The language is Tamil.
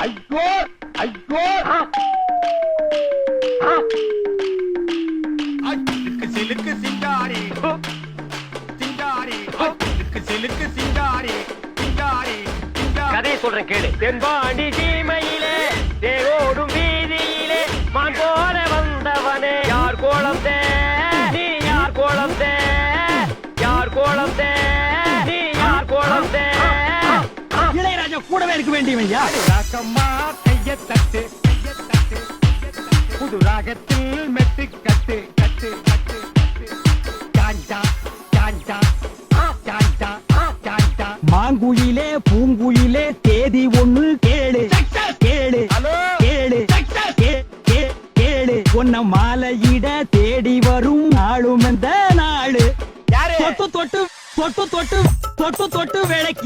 ஐயோ ஐயோ சிலுக்கு சிங்காரி சிங்காரி சிலுக்கு சிங்காரி சிங்காரி கதையை சொல்றேன் கேளு. தென்பாண்டி சீமையிலே தேரோடும் வீதியிலே மான் போல வந்தவனே யார் கோலத்தே நீ யார் கோலத்தே யார் கோலத்தே நீ யார் கோலத்தே. இளையராஜா கூடவே இருக்க வேண்டியவையா. ராக்கம்மா கைய தட்டு புது ராகத்தில் மெட்டு கட்டு கட்டு கட்டு சாஞ்சா சாஞ்சா சாஞ்சா சாஞ்சா. மாங்குயிலே பூங்குயிலே தேதி ஒண்ணு கேளு கேளு கேளு கேளு. உன்ன மாலையிட தேடி வரும் நாளும் இந்த நாளு. தொட்டு தொட்டு தொட்டு தொட்டு தொட்டு தொட்டு வேலைக்கு